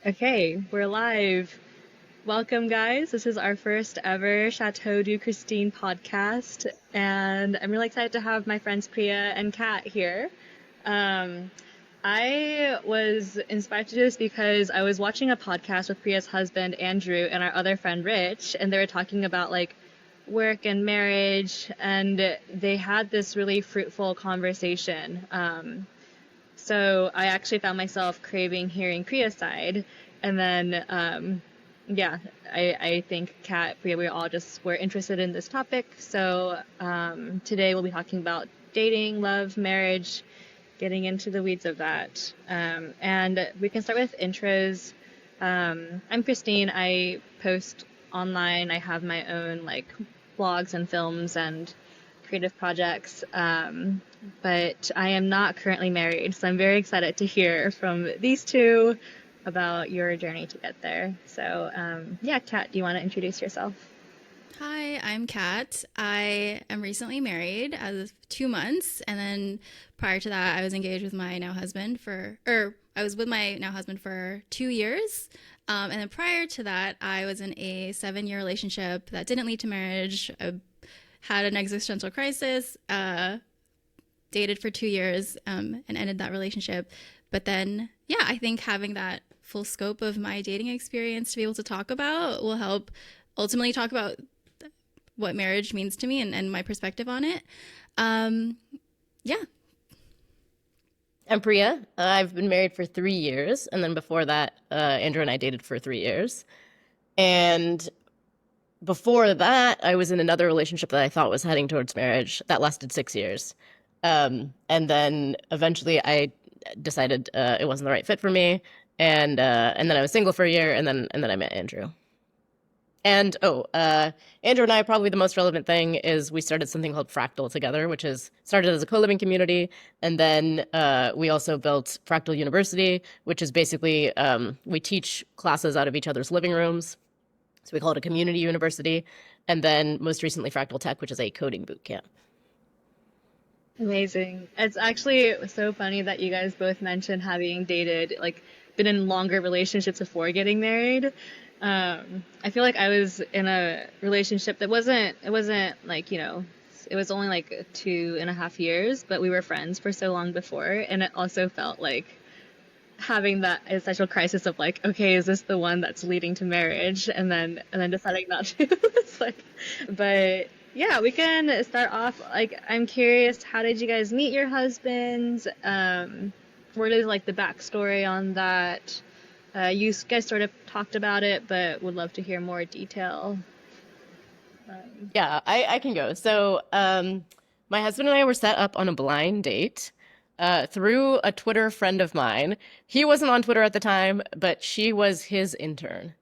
Okay, we're live. Welcome, guys. This is our first ever Chateau du Christine podcast, and I'm really excited to have my friends Priya and Kat here. Um, I was inspired to do this because I was watching a podcast with Priya's husband Andrew and our other friend Rich, and they were talking about like work and marriage, and they had this really fruitful conversation. So I actually found myself craving hearing Priya's side. And then, yeah, I think Kat, Priya, we all just were interested in this topic. So today we'll be talking about dating, love, marriage, getting into the weeds of that. And we can start with intros. I'm Christine. I post online. I have my own like blogs and films and creative projects. But I am not currently married, so I'm very excited to hear from these two about your journey to get there. So, yeah, Kat, do you want to introduce yourself? Hi, I'm Kat. I am recently married as of 2 months, and then prior to that, I was engaged with my now husband I was with my now husband for 2 years. And then prior to that, I was in a 7 year relationship that didn't lead to marriage. I had an existential crisis, dated for 2 years, and ended that relationship. But then, yeah, I think having that full scope of my dating experience to be able to talk about will help ultimately talk about what marriage means to me and my perspective on it. Um, yeah. I'm Priya. I've been married for 3 years, and then before that, Andrew and I dated for 3 years. And before that, I was in another relationship that I thought was heading towards marriage that lasted 6 years. And then eventually, I decided it wasn't the right fit for me, and then I was single for a year, and then I met Andrew. And Andrew and I, probably the most relevant thing is we started something called Fractal together, which is started as a co-living community. And then we also built Fractal University, which is basically we teach classes out of each other's living rooms. So we call it a community university. And then most recently Fractal Tech, which is a coding boot camp. Amazing. It's actually so funny that you guys both mentioned having dated, like, been in longer relationships before getting married. I feel like I was in a relationship that it wasn't like, it was only like 2.5 years, but we were friends for so long before. And it also felt like having that essential crisis of like, okay, is this the one that's leading to marriage? And then deciding not to. It's like, but yeah, we can start off. Like, I'm curious, how did you guys meet your husbands? What is like the backstory on that? You guys sort of talked about it, but would love to hear more detail. Yeah, I can go. So my husband and I were set up on a blind date through a Twitter friend of mine. He wasn't on Twitter at the time, but she was his intern.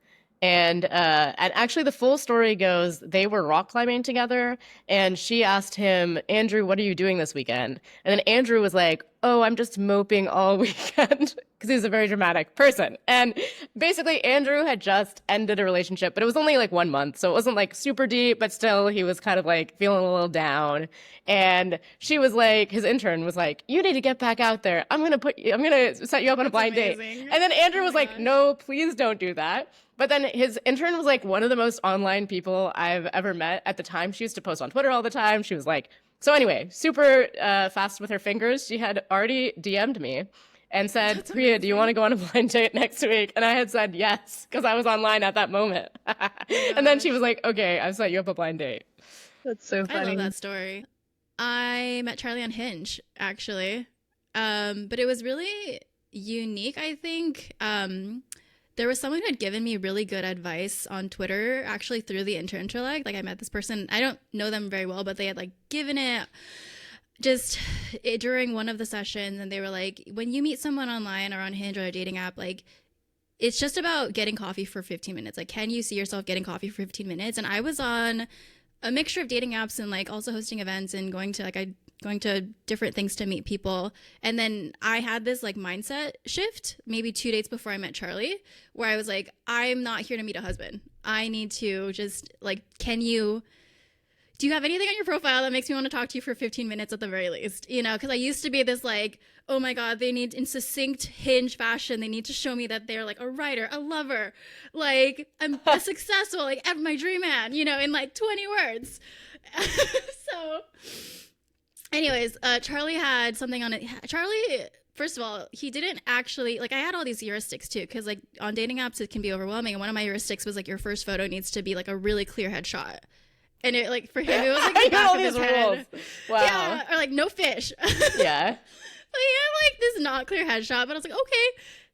And actually, the full story goes they were rock climbing together, and she asked him, Andrew, what are you doing this weekend? And then Andrew was like, oh, I'm just moping all weekend because he's a very dramatic person. And basically, Andrew had just ended a relationship, but it was only like 1 month, so it wasn't like super deep, but still, he was kind of like feeling a little down. And she was like, his intern was like, you need to get back out there. I'm gonna set you up on a That's blind date. amazing. And then Andrew Oh was my like, gosh. no, please don't do that. But then his intern was like one of the most online people I've ever met at the time. She used to post on Twitter all the time. She was like, so anyway, super fast with her fingers. She had already DM'd me and said, That's Priya, do you want to amazing. go on a blind date next week? And I had said yes, because I was online at that moment. Oh my And then she was gosh. like, okay, I've set you up a blind date. That's so I love funny. that story. I met Charlie on Hinge, actually. But it was really unique, I think. There was someone who had given me really good advice on Twitter, actually through the internship. Like I met this person. I don't know them very well, but they had like given it during one of the sessions, and they were like, when you meet someone online or on Hinge or a dating app, like it's just about getting coffee for 15 minutes. Like, can you see yourself getting coffee for 15 minutes? And I was on a mixture of dating apps and like also hosting events and going to different things to meet people. And then I had this like mindset shift maybe 2 dates before I met Charlie, where I was like, I'm not here to meet a husband. I need to just like, do you have anything on your profile that makes me want to talk to you for 15 minutes at the very least? You know, because I used to be this like, oh my God, they need in succinct Hinge fashion. They need to show me that they're like a writer, a lover, like I'm a successful, like my dream man, you know, in like 20 words. So anyways, Charlie had something on it. Charlie, first of all, he didn't actually, like I had all these heuristics too, because like on dating apps, it can be overwhelming. And one of my heuristics was like your first photo needs to be like a really clear headshot. And it like for him, it was like the back of his head. Wow. Yeah, or like no fish. Yeah. But he had like this not clear headshot, but I was like, okay.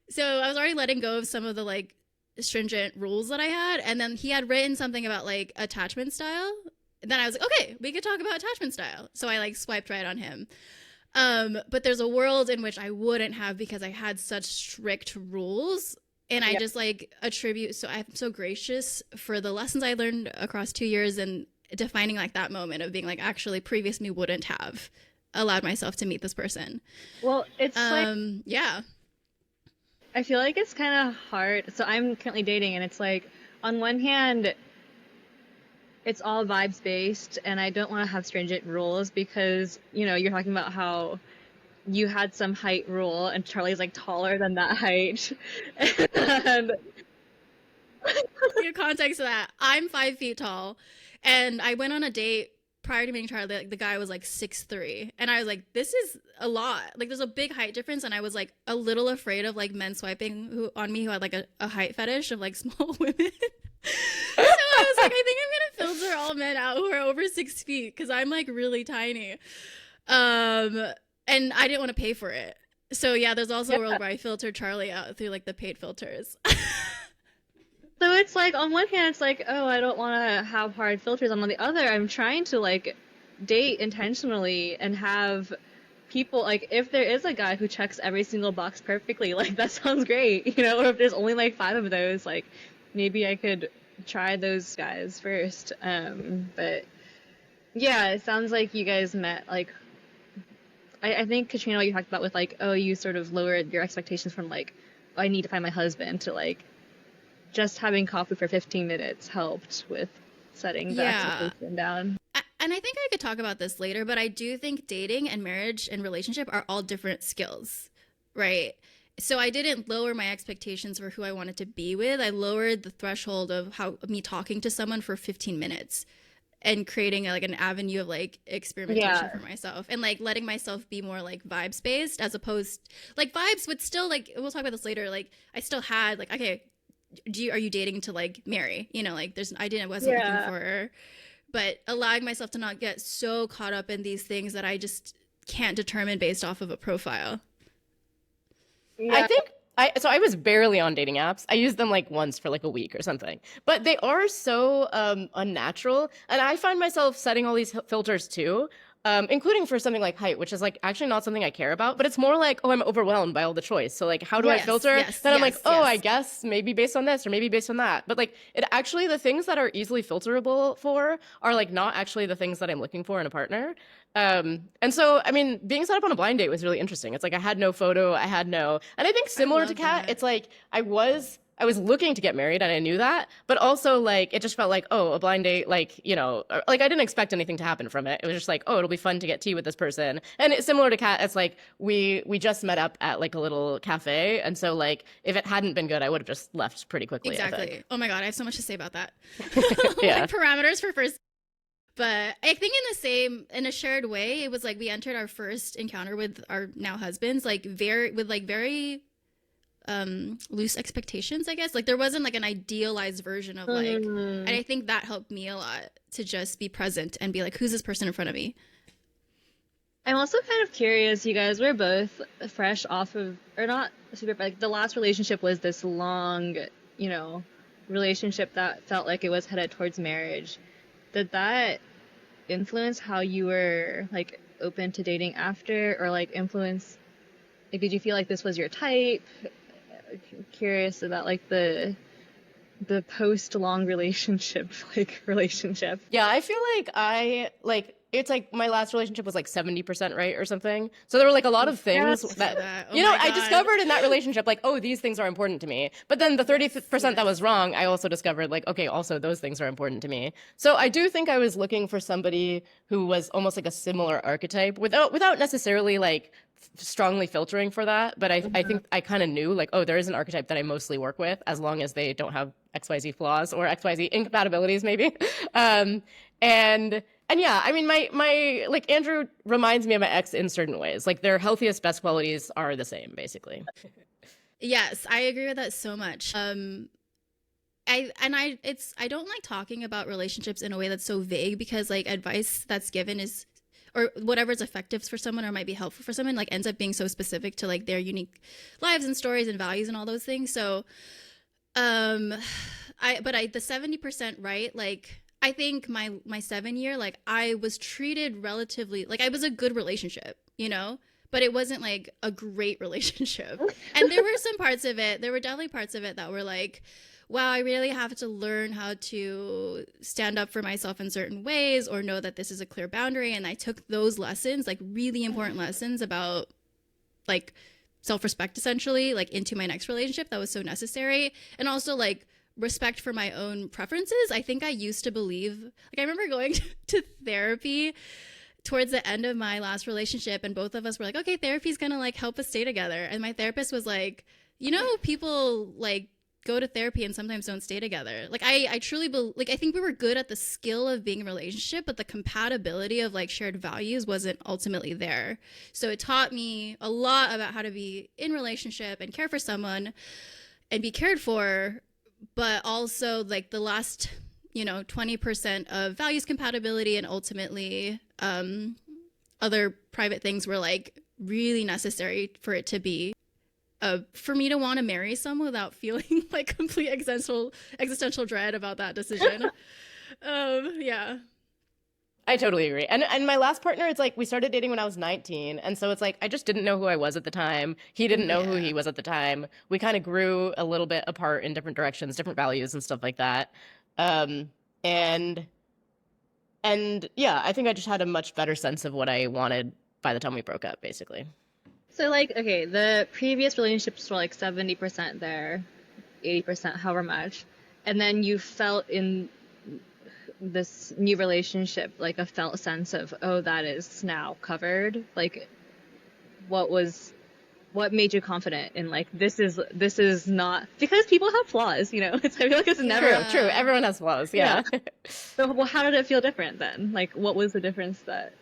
So I was already letting go of some of the like stringent rules that I had. And then he had written something about like attachment style. And then I was like, okay, we could talk about attachment style. So I like swiped right on him. But there's a world in which I wouldn't have because I had such strict rules. And I just like attribute, so I'm so gracious for the lessons I learned across 2 years and defining like that moment of being like, actually previous me wouldn't have allowed myself to meet this person. Well, it's like, yeah. I feel like it's kind of hard. So I'm currently dating, and it's like, on one hand, it's all vibes based, and I don't want to have stringent rules because, you know, you're talking about how you had some height rule, and Charlie's like taller than that height. And Give context to that. I'm 5 feet tall, and I went on a date prior to meeting Charlie. Like, the guy was like 6'3", and I was like, this is a lot. Like, there's a big height difference, and I was like a little afraid of like men swiping on me who had like a height fetish of like small women. So I was like, I think I'm gonna filter all men out who are over 6 feet because I'm like really tiny. And I didn't want to pay for it. So yeah, there's also a world where I filter Charlie out through like the paid filters. so it's like, on one hand, it's like, oh, I don't want to have hard filters. And on the other, I'm trying to like date intentionally and have people, like, if there is a guy who checks every single box perfectly, like, that sounds great, you know, or if there's only like 5 of those, like, maybe I could try those guys first. But yeah, it sounds like you guys met like, I think, Katrina, what you talked about with like, oh, you sort of lowered your expectations from like, oh, I need to find my husband, to like just having coffee for 15 minutes helped with setting the expectation down. And I think I could talk about this later, but I do think dating and marriage and relationship are all different skills, right? So I didn't lower my expectations for who I wanted to be with. I lowered the threshold of me talking to someone for 15 minutes and creating like an avenue of like experimentation for myself, and like letting myself be more like vibes based, as opposed like vibes, but still like, we'll talk about this later. Like I still had like, okay, are you dating to like marry? You know, like wasn't looking for, but allowing myself to not get so caught up in these things that I just can't determine based off of a profile. Yeah. I think I was barely on dating apps. I used them like once for like a week or something. But they are so unnatural, and I find myself setting all these filters too. Including for something like height, which is like actually not something I care about, but it's more like, oh, I'm overwhelmed by all the choice. So like, how do I filter? Then I'm like, oh, I guess maybe based on this or maybe based on that. But like, it actually, the things that are easily filterable for are like not actually the things that I'm looking for in a partner. And so, I mean, being set up on a blind date was really interesting. It's like I had no photo, and I think similar to Kat, it's like I was looking to get married, and I knew that, but also like it just felt like, oh, a blind date, like, you know, like I didn't expect anything to happen from it. It was just like, oh, it'll be fun to get tea with this person. And it's similar to Kat. It's like we just met up at like a little cafe, and so like if it hadn't been good, I would have just left pretty quickly. Exactly. Oh my God, I have so much to say about that. Yeah. Like parameters for first. But I think in a shared way, it was like we entered our first encounter with our now husbands, like very loose expectations, I guess. Like there wasn't like an idealized version of like, and I think that helped me a lot to just be present and be like, who's this person in front of me? I'm also kind of curious, you guys were both fresh off of, or not super, like the last relationship was this long, you know, relationship that felt like it was headed towards marriage. Did that influence how you were like open to dating after, or like influence, like did you feel like this was your type? Curious about like the post long relationship. Yeah, I feel like it's like my last relationship was like 70% right or something. So there were like a lot of things Said that, that. Oh you know, my I God. discovered in that relationship, like, oh, these things are important to me. But then the 30% that was wrong, I also discovered, like, okay, also those things are important to me. So I do think I was looking for somebody who was almost like a similar archetype without necessarily like strongly filtering for that. But I think I kind of knew, like, oh, there is an archetype that I mostly work with as long as they don't have XYZ flaws or XYZ incompatibilities, maybe. Um, and yeah, I mean, my like Andrew reminds me of my ex in certain ways. Like their healthiest, best qualities are the same, basically. Yes, I agree with that so much. I don't like talking about relationships in a way that's so vague because like advice that's given is or whatever's effective for someone or might be helpful for someone like ends up being so specific to like their unique lives and stories and values and all those things. So um I the 70% right, like I think my 7 year, like I was treated relatively like I was a good relationship, you know? But it wasn't like a great relationship. And there were some parts of it, there were definitely parts of it that were like, wow, I really have to learn how to stand up for myself in certain ways or know that this is a clear boundary. And I took those lessons, like really important lessons about like self-respect essentially, like into my next relationship that was so necessary. And also like respect for my own preferences. I think I used to believe, like I remember going to therapy towards the end of my last relationship and both of us were like, okay, therapy's gonna like help us stay together. And my therapist was like, you know, people like go to therapy and sometimes don't stay together. Like I truly believe, like I think we were good at the skill of being in a relationship, but the compatibility of like shared values wasn't ultimately there. So it taught me a lot about how to be in relationship and care for someone and be cared for, but also like the last 20% of values compatibility and ultimately other private things were like really necessary for it to be for me to want to marry someone without feeling like complete existential dread about that decision. Yeah. I totally agree. And my last partner, it's like we started dating when I was 19. And so it's like I just didn't know who I was at the time. He didn't know who he was at the time. We kind of grew a little bit apart in different directions, different values and stuff like that. Um, and and yeah, I think I just had a much better sense of what I wanted by the time we broke up, basically. So like, okay, the previous relationships were like 70% there, 80%, however much. And then you felt in this new relationship like a felt sense of, oh, that is now covered. Like what was what made you confident in like this is not because people have flaws, you know? It's I feel like it's never True. Everyone has flaws. yeah. Yeah. So well, how did it feel different then? Like what was the difference that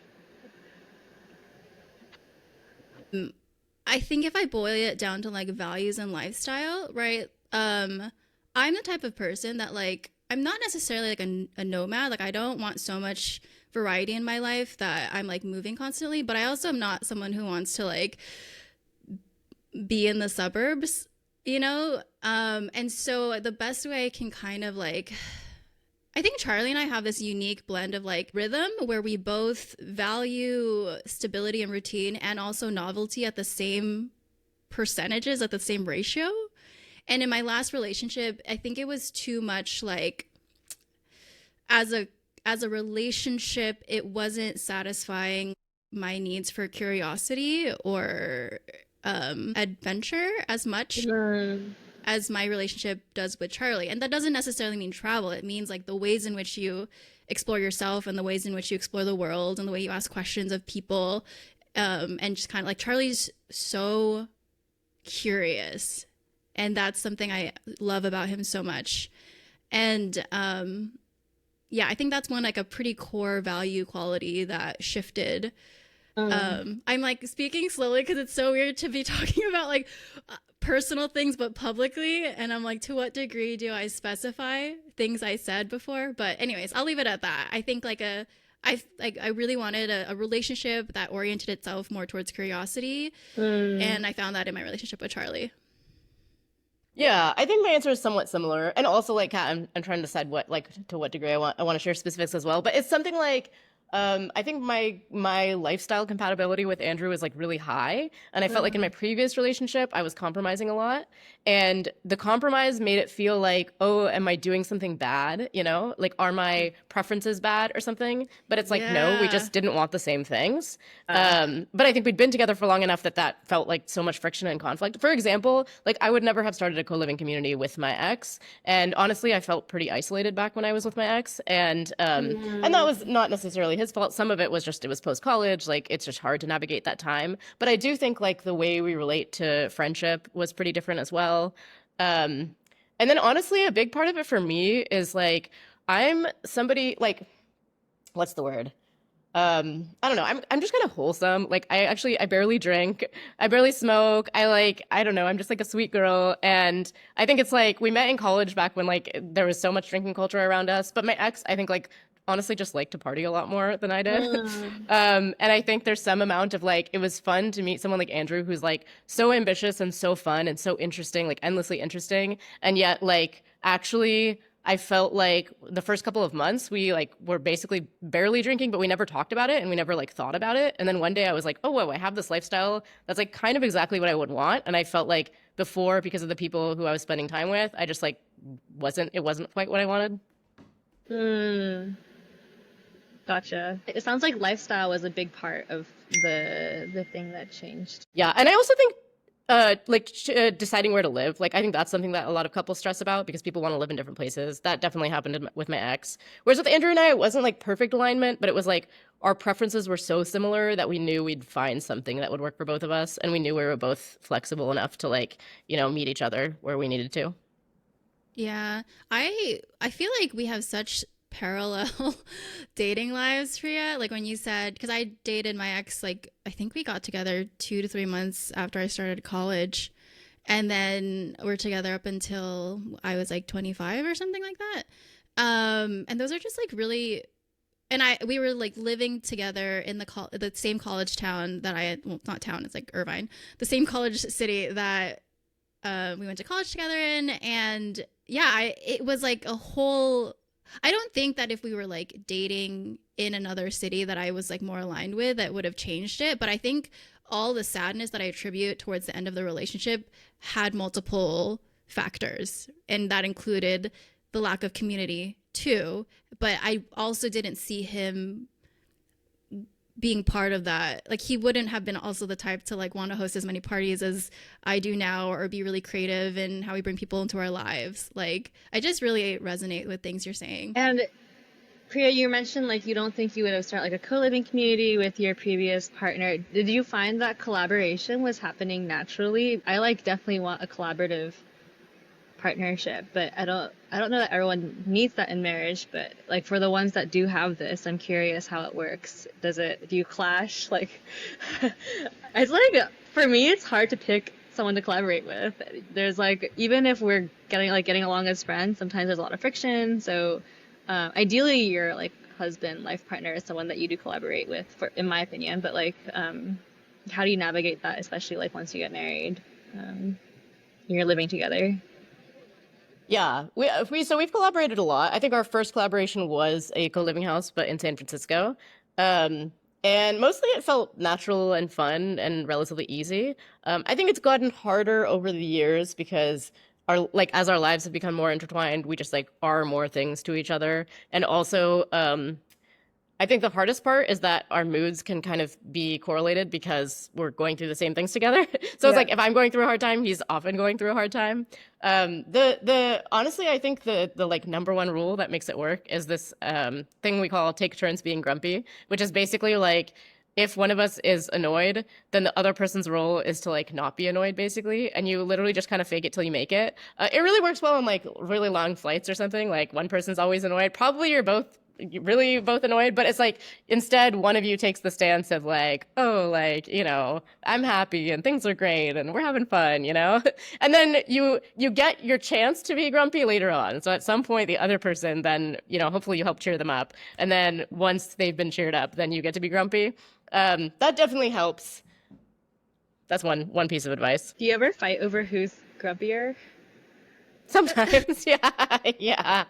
I think if I boil it down to like values and lifestyle, right? I'm the type of person that like I'm not necessarily like a nomad. Like I don't want so much variety in my life that I'm like moving constantly, but I also am not someone who wants to like be in the suburbs, you know? And so the best way I can kind of like I think Charlie and I have this unique blend of like rhythm where we both value stability and routine and also novelty at the same percentages, at the same ratio. And in my last relationship, I think it was too much like as a relationship, it wasn't satisfying my needs for curiosity or adventure as much as my relationship does with Charlie. And that doesn't necessarily mean travel. It means like the ways in which you explore yourself and the ways in which you explore the world and the way you ask questions of people. And just kind of like Charlie's so curious. And that's something I love about him so much. And yeah, I think that's one like a pretty core value quality that shifted. I'm like speaking slowly because it's so weird to be talking about like personal things but publicly, and I'm like, to what degree do I specify things I said before? But anyways, I'll leave it at that. I think like I really wanted a relationship that oriented itself more towards curiosity, and I found that in my relationship with Charlie. Yeah, I think my answer is somewhat similar. And also like Kat, I'm trying to decide what like to what degree I want to share specifics as well. But it's something like I think my lifestyle compatibility with Andrew is like really high, and I felt like in my previous relationship I was compromising a lot, and the compromise made it feel like, oh, am I doing something bad? You know, like are my preferences bad or something? But it's like, no, we Yeah. just didn't want the same things. Uh, But I think we'd been together for long enough that that felt like so much friction and conflict. For example, like I would never have started a co-living community with my ex, and honestly, I felt pretty isolated back when I was with my ex, and that was not necessarily his fault. Some of it was just it was post college, like it's just hard to navigate that time. But I do think like the way we relate to friendship was pretty different as well. Um, and then honestly, a big part of it for me is like I'm somebody like what's the word? I don't know. I'm just kind of wholesome. Like I barely drink. I barely smoke. I don't know. I'm just like a sweet girl. And I think it's like we met in college back when like there was so much drinking culture around us. But my ex, I think like honestly just liked to party a lot more than I did. mm, And I think there's some amount of like it was fun to meet someone like Andrew who's like so ambitious and so fun and so interesting, like endlessly interesting, and yet like actually I felt like the first couple of months we like were basically barely drinking, but we never talked about it and we never like thought about it. And then one day I was like, oh whoa, I have this lifestyle that's like kind of exactly what I would want. And I felt like before, because of the people who I was spending time with, I just like wasn't quite what I wanted. mm, gotcha. It sounds like lifestyle was a big part of the thing that changed. Yeah, and I also think deciding where to live, like I think that's something that a lot of couples stress about because people want to live in different places. That definitely happened with my ex. Whereas with Andrew and I, it wasn't like perfect alignment, but it was like our preferences were so similar that we knew we'd find something that would work for both of us, and we knew we were both flexible enough to like meet each other where we needed to. Yeah. I feel like we have such parallel dating lives, Priya. Like when you said, because I dated my ex, like I think we got together 2 to 3 months after I started college. And then we're together up until I was like 25 or something like that. And those are just like really, and we were like living together in the same college town that I had, well, not town, it's like Irvine, the same college city that we went to college together in. And yeah, it was like a whole, I don't think that if we were like dating in another city that I was like more aligned with, that would have changed it. But I think all the sadness that I attribute towards the end of the relationship had multiple factors, and that included the lack of community too. But I also didn't see him being part of that. Like he wouldn't have been also the type to like want to host as many parties as I do now, or be really creative in how we bring people into our lives. Like I just really resonate with things you're saying. And Priya, you mentioned like you don't think you would have started like a co-living community with your previous partner. Did you find that collaboration was happening naturally? I like definitely want a collaborative partnership, but I don't know that everyone needs that in marriage, but like for the ones that do have this, I'm curious how it works. Do you clash? Like it's like for me it's hard to pick someone to collaborate with. There's like even if we're getting along as friends, sometimes there's a lot of friction. So ideally your like husband, life partner is someone that you do collaborate with for in my opinion, but like how do you navigate that, especially like once you get married? Um, you're living together. Yeah, we've collaborated a lot. I think our first collaboration was a co-living house, but in San Francisco. Um, and mostly it felt natural and fun and relatively easy. I think it's gotten harder over the years because as our lives have become more intertwined, we just like are more things to each other. And also, I think the hardest part is that our moods can kind of be correlated because we're going through the same things together. So it's Yeah. like if I'm going through a hard time, he's often going through a hard time. The honestly, I think the like number one rule that makes it work is this thing we call take turns being grumpy, which is basically like if one of us is annoyed, then the other person's role is to like not be annoyed, basically, and you literally just kind of fake it till you make it. It really works well on like really long flights or something. Like one person's always annoyed. Probably you're really both annoyed, but it's like instead one of you takes the stance of like, oh, like, I'm happy and things are great and we're having fun, and then you get your chance to be grumpy later on. So at some point the other person then, hopefully you help cheer them up, and then once they've been cheered up, then you get to be grumpy. That definitely helps. That's one piece of advice. Do you ever fight over who's grumpier? Sometimes. Yeah. Yeah.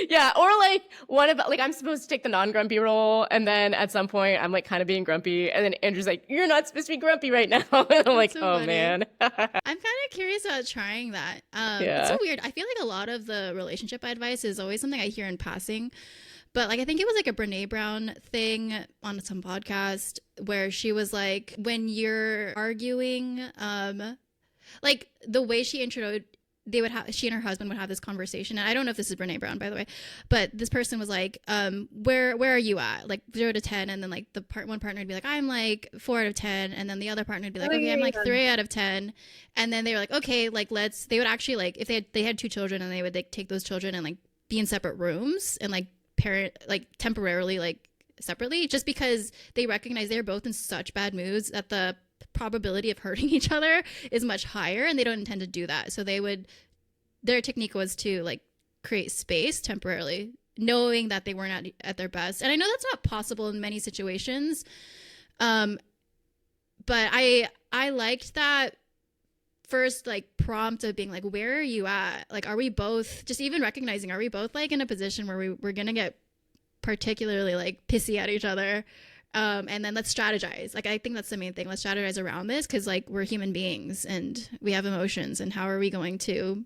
Yeah, or like one of like I'm supposed to take the non-grumpy role, and then at some point I'm like kind of being grumpy, and then Andrew's like, "You're not supposed to be grumpy right now," and I'm That's like, so "Oh funny. man." I'm kind of curious about trying that. It's so Yeah. weird. I feel like a lot of the relationship advice is always something I hear in passing. But like I think it was like a Brene Brown thing on some podcast where she was like, when you're arguing, like the way she introduced, she and her husband would have this conversation, and I don't know if this is Brene Brown, by the way, but this person was like, where are you at, like 0 to 10, and then like one partner would be like, I'm like 4 out of 10, and then the other partner would be like, Oh okay, yeah, I'm like yeah. 3 out of 10, and then they were like, okay, like they would actually like if they had 2 children, and they would like take those children and like be in separate rooms and like parent like temporarily like separately, just because they recognize they're both in such bad moods that the probability of hurting each other is much higher, and they don't intend to do that. So their technique was to like create space temporarily, knowing that they were not at their best. And I know that's not possible in many situations, um but I liked that first like prompt of being like, where are you at, like are we both, just even recognizing, are we both like in a position where we're gonna get particularly like pissy at each other, and then let's strategize. Like I think that's the main thing, let's strategize around this, because like we're human beings and we have emotions, and how are we going to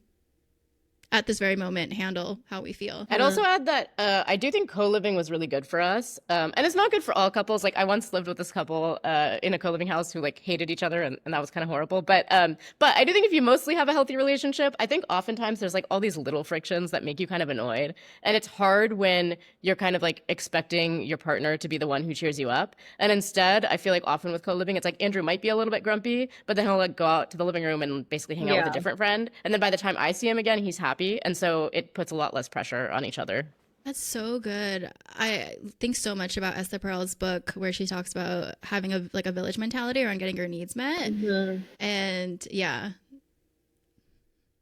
at this very moment handle how we feel. I'd also add that I do think co-living was really good for us, and it's not good for all couples. Like I once lived with this couple in a co-living house who like hated each other, and that was kind of horrible. But I do think if you mostly have a healthy relationship, I think oftentimes there's like all these little frictions that make you kind of annoyed, and it's hard when you're kind of like expecting your partner to be the one who cheers you up, and instead I feel like often with co-living, it's like Andrew might be a little bit grumpy, but then he'll like go out to the living room and basically hang out with a Yeah. different friend, and then by the time I see him again, he's happy, and so it puts a lot less pressure on each other. That's so good. I think so much about Esther Perel's book where she talks about having a like a village mentality around getting your needs met. Mhm. And yeah,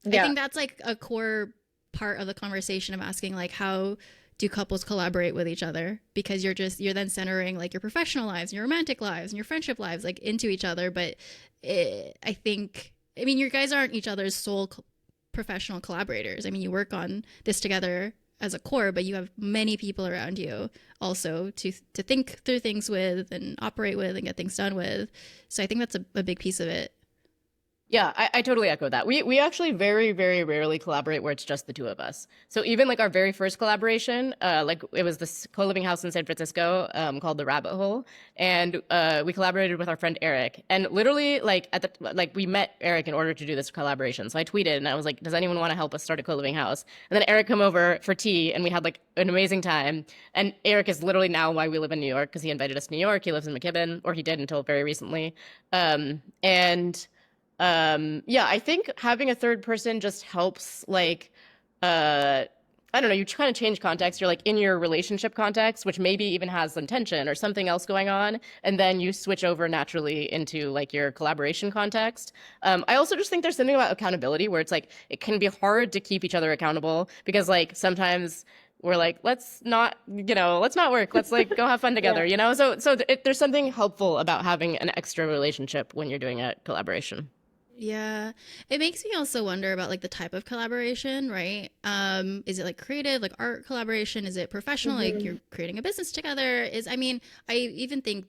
I Yeah. think that's like a core part of the conversation of asking like, how do couples collaborate with each other, because you're then centering like your professional lives and your romantic lives and your friendship lives like into each other. But I mean, you guys aren't each other's sole professional collaborators. I mean, you work on this together as a core, but you have many people around you also to think through things with and operate with and get things done with. So I think that's a big piece of it. Yeah, I totally echo that. We actually very, very rarely collaborate where it's just the two of us. So even like our very first collaboration, like it was this co-living house in San Francisco called The Rabbit Hole, and we collaborated with our friend Eric. And literally, like we met Eric in order to do this collaboration. So I tweeted and I was like, "Does anyone want to help us start a co-living house?" And then Eric came over for tea, and we had like an amazing time. And Eric is literally now why we live in New York, because he invited us to New York. He lives in McKibben, or he did until very recently. And yeah, I think having a third person just helps like I don't know, you kind of change context. You're like in your relationship context, which maybe even has some tension or something else going on, and then you switch over naturally into like your collaboration context. I also just think there's something about accountability where it's like it can be hard to keep each other accountable, because like sometimes we're like, let's not, let's not work. Let's like go have fun together, Yeah. There's something helpful about having an extra relationship when you're doing a collaboration. Yeah. It makes me also wonder about like the type of collaboration, right? Is it like creative, like art collaboration? Is it professional, like Mhm. you're creating a business together? I mean, I even think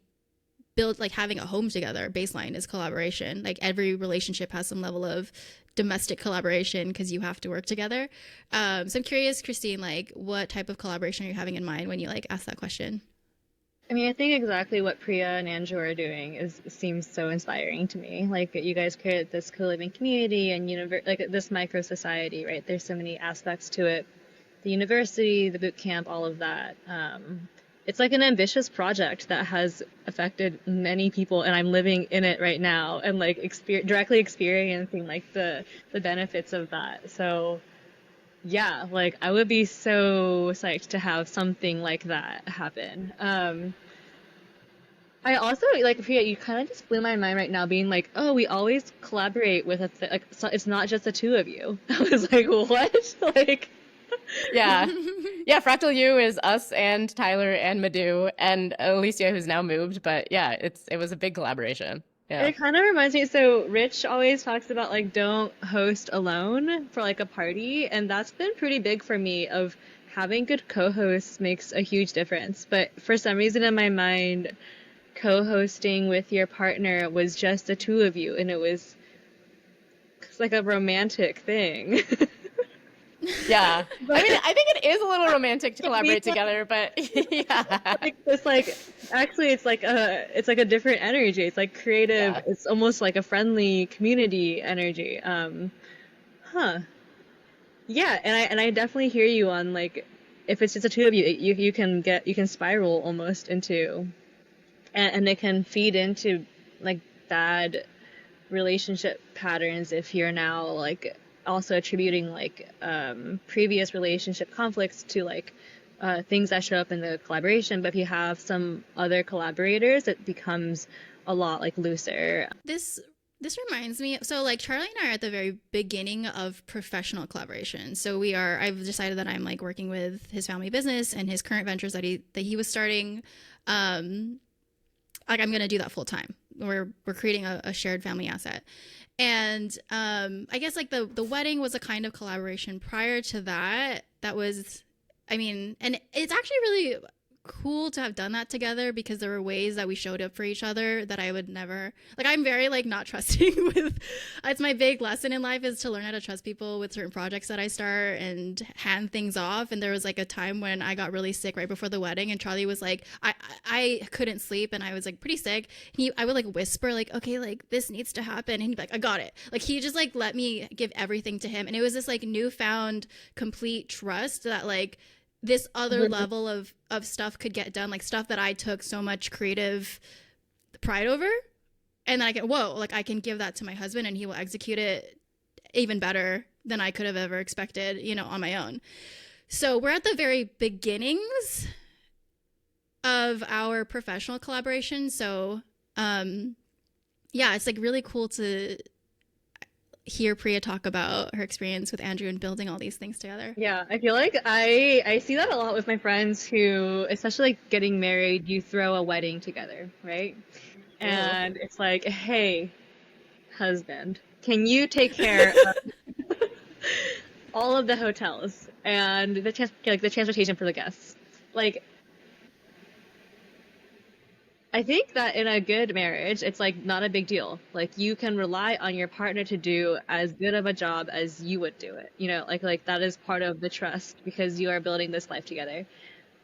build like having a home together baseline is collaboration. Like every relationship has some level of domestic collaboration because you have to work together. So I'm curious, Christine, like what type of collaboration are you having in mind when you like ask that question? I mean, I think exactly what Priya and Andrew are doing is seems so inspiring to me. Like you guys created this co-living community and like this micro society, right? There's so many aspects to it. The university, the boot camp, all of that. It's like an ambitious project that has affected many people, and I'm living in it right now and like directly experiencing like the benefits of that. So yeah, like I would be so psyched to have something like that happen. I also like Priya, you kind of just blew my mind right now, being like, "Oh, we always collaborate with like so it's not just the two of you." I was like, "What?" Like, Yeah. Yeah, Fractal U is us and Tyler and Madhu and Alicia, who's now moved. But yeah, it was a big collaboration. Yeah. it kind of reminds me. So Rich always talks about like don't host alone for like a party, and that's been pretty big for me of having good co-hosts makes a huge difference. But for some reason in my mind, co-hosting with your partner was just the two of you, and it's like a romantic thing. Yeah. I mean, But I think it is a little romantic to it means collaborate together, but yeah. like actually it's like a different energy. It's like creative. Yeah. It's almost like a friendly community energy. Huh. Yeah, and I definitely hear you on like if it's just the two of you, you can spiral almost into and it can feed into like bad relationship patterns if you're now like also attributing like previous relationship conflicts to like things that show up in the collaboration. But if you have some other collaborators, it becomes a lot like looser. This reminds me, so like Charlie and I are at the very beginning of professional collaboration. So I've decided that I'm like working with his family business and his current ventures that he was starting. Like I'm gonna do that full time. We're creating a shared family asset. And I guess like the wedding was a kind of collaboration prior to that. That was, I mean, and it's actually really cool to have done that together because there were ways that we showed up for each other that I would never, like I'm very like not trusting with. It's my big lesson in life is to learn how to trust people with certain projects that I start and hand things off. And there was like a time when I got really sick right before the wedding and Charlie was like, I couldn't sleep and I was like pretty sick. I would like whisper like, okay, like this needs to happen. And he'd be like, I got it. Like he just like let me give everything to him. And it was this like newfound complete trust that like this other level of stuff could get done, like stuff that I took so much creative pride over. And then I can give that to my husband and he will execute it even better than I could have ever expected, on my own. So we're at the very beginnings of our professional collaboration. So, yeah, it's like really cool to hear Priya talk about her experience with Andrew and building all these things together. Yeah, I feel like I see that a lot with my friends who, especially like getting married, you throw a wedding together, right? Mm. And it's like, hey, husband, can you take care of all of the hotels and the transportation for the guests? Like, I think that in a good marriage, it's like not a big deal. Like you can rely on your partner to do as good of a job as you would do it. Like that is part of the trust because you are building this life together.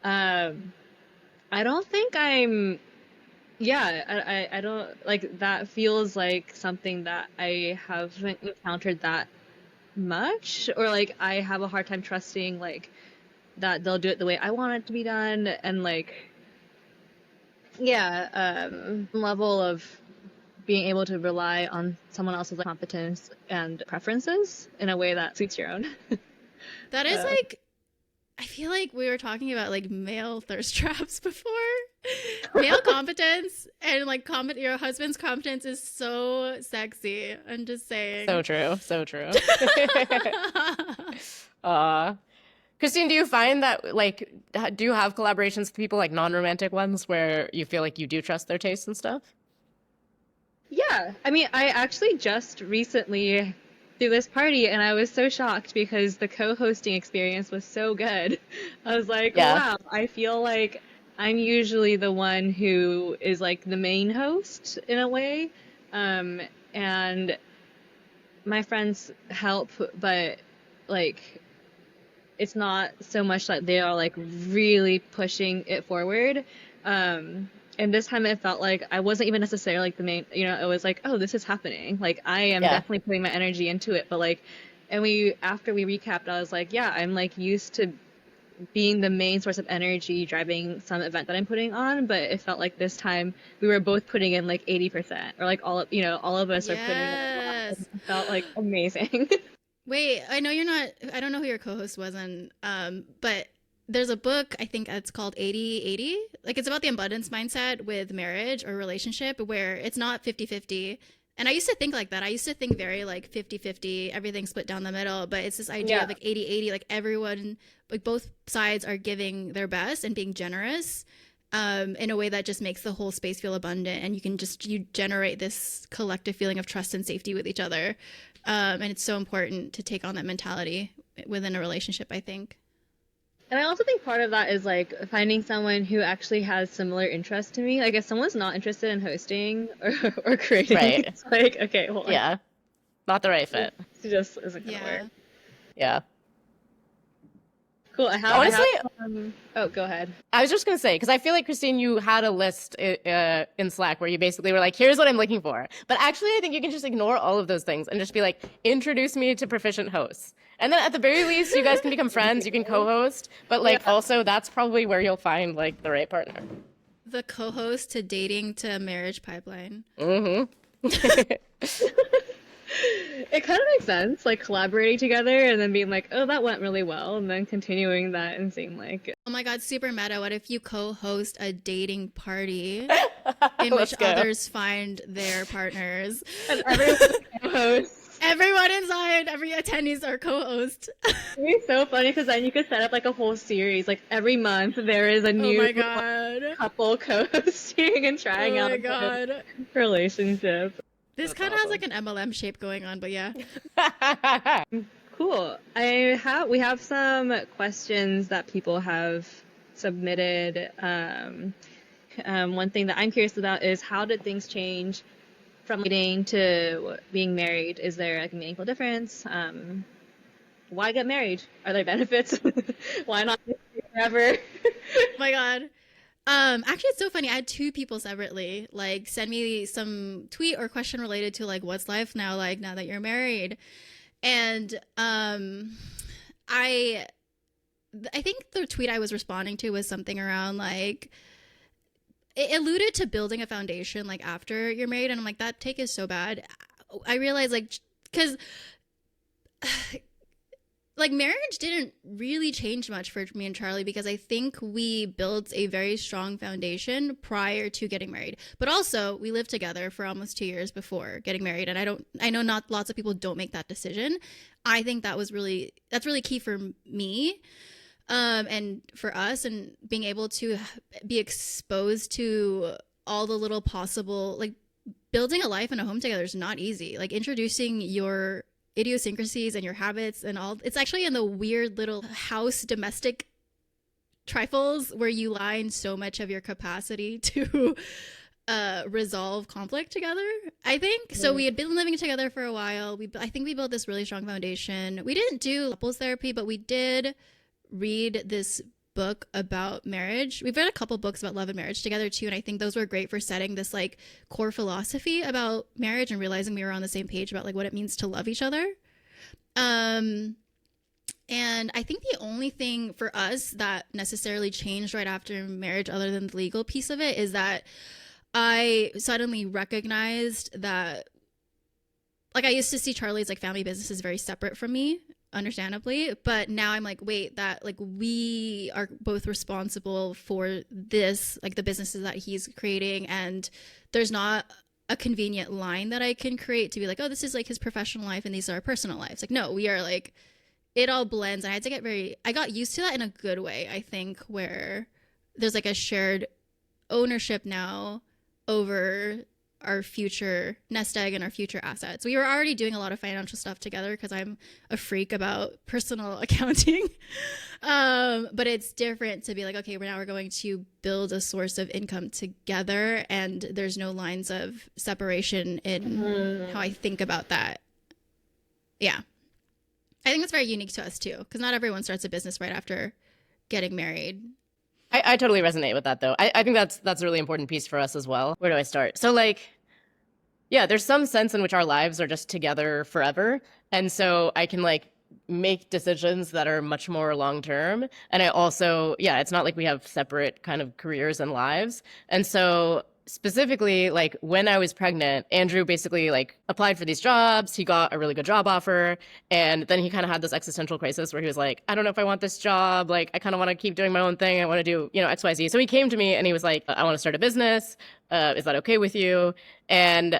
Um, I don't think I'm, yeah, I don't like that feels like something that I haven't encountered that much, or like I have a hard time trusting like that they'll do it the way I want it to be done, and like yeah, level of being able to rely on someone else's like, competence and preferences in a way that suits your own. That is uh, like, I feel like we were talking about like male thirst traps before. Male competence and like your husband's competence is so sexy. I'm just So saying. true. So true. uh Christine, do you find that like do you have collaborations with people like non-romantic ones where you feel like you do trust their tastes and stuff? yeah, I mean, I actually just recently threw this party and I was so shocked because the co-hosting experience was so good. I was like, Yeah. wow, I feel like I'm usually the one who is like the main host in a way. Um, and my friends help, but like it's not so much that they are like really pushing it forward. And this time it felt like I wasn't even necessarily like the main, it was like, oh, this is happening. Like I am Yeah. definitely putting my energy into it. But like, and after we recapped, I was like, yeah, I'm like used to being the main source of energy driving some event that I'm putting on. But it felt like this time we were both putting in like 80% or like all of us are putting in a lot. Yes. It felt like amazing. Wait, I know you're not, I don't know who your co-host was in, but there's a book, I think it's called 80/80. Like it's about the abundance mindset with marriage or relationship where it's not 50/50. And I used to think like that. I used to think very like 50/50, everything split down the middle, but it's this idea Yeah. of like 80/80, like everyone, like both sides are giving their best and being generous. In a way that just makes the whole space feel abundant and you generate this collective feeling of trust and safety with each other. And it's so important to take on that mentality within a relationship, I think. And I also think part of that is like finding someone who actually has similar interests to me. Like if someone's not interested in hosting or creating, Right. it's like, okay, well, like, Yeah. Not the right fit. it just isn't gonna work. Yeah. Yeah. Cool. Honestly, Oh, go ahead. I was just going to say, because I feel like, Christine, you had a list in Slack where you basically were like, here's what I'm looking for. But actually, I think you can just ignore all of those things and just be like, introduce me to proficient hosts. And then at the very least, you guys can become friends, you can co-host. But like, Yeah. also, that's probably where you'll find like the right partner. The co-host to dating to marriage pipeline. Mm-hmm. It kind of makes sense, like collaborating together and then being like, oh, that went really well, and then continuing that and seeing like, Oh my God, super meta. What if you co-host a dating party in Let's which go. others find their partners? and everyone's co-host. Everyone inside, every attendees are co-host. It'd be so funny because then you could set up like a whole series. Like every month there is a Oh new my God. couple co-hosting and trying Oh out my a God. relationship. This That's kind of has awesome. like an MLM shape going on, but yeah. Cool. We have some questions that people have submitted. One thing that I'm curious about is how did things change from dating to being married? Is there like a meaningful difference? Why get married? Are there benefits? Why not live forever? Oh my God. Actually, it's so funny. I had two people separately like send me some tweet or question related to like what's life now like now that you're married, and I think the tweet I was responding to was something around like it alluded to building a foundation like after you're married, and I'm like that take is so bad. I realized like because like marriage didn't really change much for me and Charlie because I think we built a very strong foundation prior to getting married. But also, we lived together for almost 2 years before getting married, and I know not lots of people don't make that decision. I think that's really key for me. And for us, and being able to be exposed to all the little possible, like building a life and a home together is not easy. Like introducing your idiosyncrasies and your habits and all, it's actually in the weird little house domestic trifles where you line so much of your capacity to resolve conflict together, I think. So we had been living together for a while. I think we built this really strong foundation. We didn't do couples therapy, but we did read this book about marriage. We've read a couple books about love and marriage together too, and I think those were great for setting this like core philosophy about marriage and realizing we were on the same page about like what it means to love each other. And I think the only thing for us that necessarily changed right after marriage, other than the legal piece of it, is that I suddenly recognized that like I used to see Charlie's like family business is very separate from me, understandably, but now I'm like, wait, that like we are both responsible for this, like the businesses that he's creating, and there's not a convenient line that I can create to be like, oh, this is like his professional life and these are our personal lives. Like, no, we are like, it all blends. And I got used to that in a good way, I think, where there's like a shared ownership now over our future nest egg and our future assets. We were already doing a lot of financial stuff together because I'm a freak about personal accounting. But it's different to be like, okay, we're going to build a source of income together, and there's no lines of separation in how I think about that. Yeah. I think that's very unique to us too, because not everyone starts a business right after getting married. I totally resonate with that, though. I think that's a really important piece for us as well. Where do I start? So, like, yeah, there's some sense in which our lives are just together forever. And so I can, like, make decisions that are much more long term. And I also, yeah, it's not like we have separate kind of careers and lives. And so specifically, like when I was pregnant, Andrew basically like applied for these jobs. He got a really good job offer. And then he kind of had this existential crisis where he was like, I don't know if I want this job. Like, I kind of want to keep doing my own thing. I want to do, XYZ. So he came to me and he was like, I want to start a business. Is that okay with you? And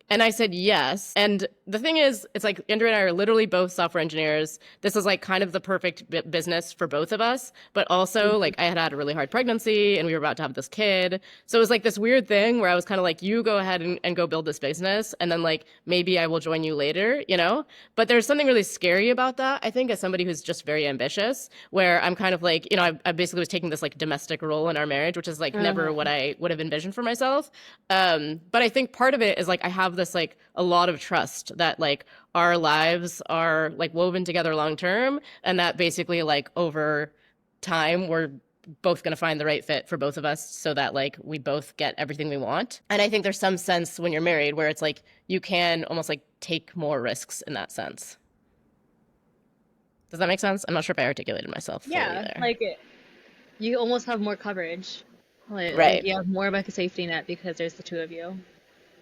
I said yes. And the thing is, it's like Andrew and I are literally both software engineers. This is like kind of the perfect business for both of us. But also, like, I had had a really hard pregnancy and we were about to have this kid. So it was like this weird thing where I was kind of like, you go ahead and go build this business. And then, like, maybe I will join you later, you know? But there's something really scary about that, I think, as somebody who's just very ambitious, where I'm kind of like, you know, I basically was taking this like domestic role in our marriage, which is like never what I would have envisioned for myself. But I think part of it is like I have this like a lot of trust that like our lives are like woven together long term, and that basically like over time we're both going to find the right fit for both of us so that like we both get everything we want. And I think there's some sense when you're married where it's like you can almost like take more risks in that sense. Does that make sense? I'm not sure if I articulated myself fully Yeah, there. like you almost have more coverage. Like Right. you have more of like a safety net because there's the two of you.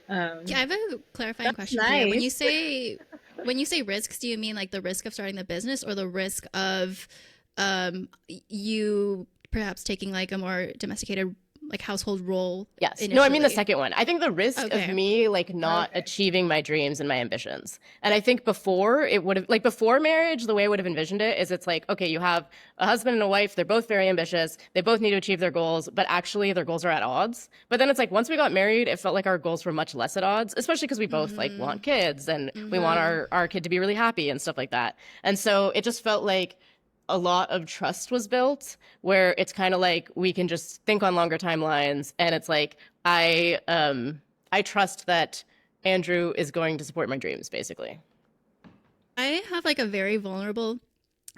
Yeah, I have a clarifying That's question for you. nice. When you say risks, do you mean like the risk of starting the business or the risk of you perhaps taking like a more domesticated like household role Yes. No, I mean the initially? second one. I think the risk of Okay. me like not Okay. achieving my dreams and my ambitions. And I think before it would have like before marriage, the way I would have envisioned it is it's like, okay, you have a husband and a wife, they're both very ambitious, they both need to achieve their goals, but actually their goals are at odds. But then it's like once we got married, it felt like our goals were much less at odds, especially because we both like Mm-hmm. want kids and we want Mm-hmm. our kid to be really happy and stuff like that. And so it just felt like a lot of trust was built where it's kind of like we can just think on longer timelines and it's like I trust that Andrew is going to support my dreams basically. I have like a very vulnerable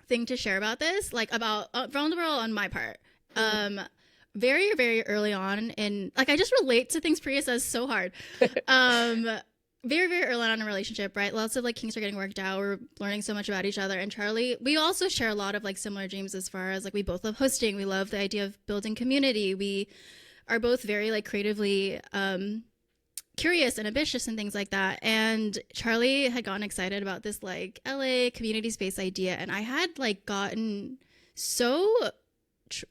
thing to share about this, like about vulnerable on my part. Um, very very early on in like I just relate to things Priya says so hard. Um, very very early on in a relationship, right? Lots of like kinks are getting worked out. We're learning so much about each other. And Charlie, we also share a lot of like similar dreams as far as like we both love hosting. We love the idea of building community. We are both very like creatively curious and ambitious and things like that. And Charlie had gotten excited about this like LA community space idea, and I had like gotten so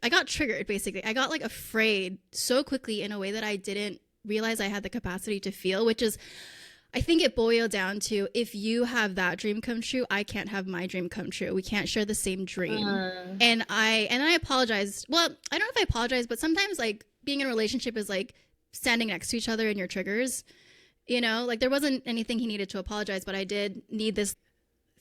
I got triggered basically. I got like afraid so quickly in a way that I didn't realize I had the capacity to feel, which is I think it boiled down to if you have that dream come true, I can't have my dream come true. We can't share the same dream. Uh, And I apologized. Well, I don't know if I apologized, but sometimes like being in a relationship is like standing next to each other in your triggers. You know, like there wasn't anything he needed to apologize, but I did need this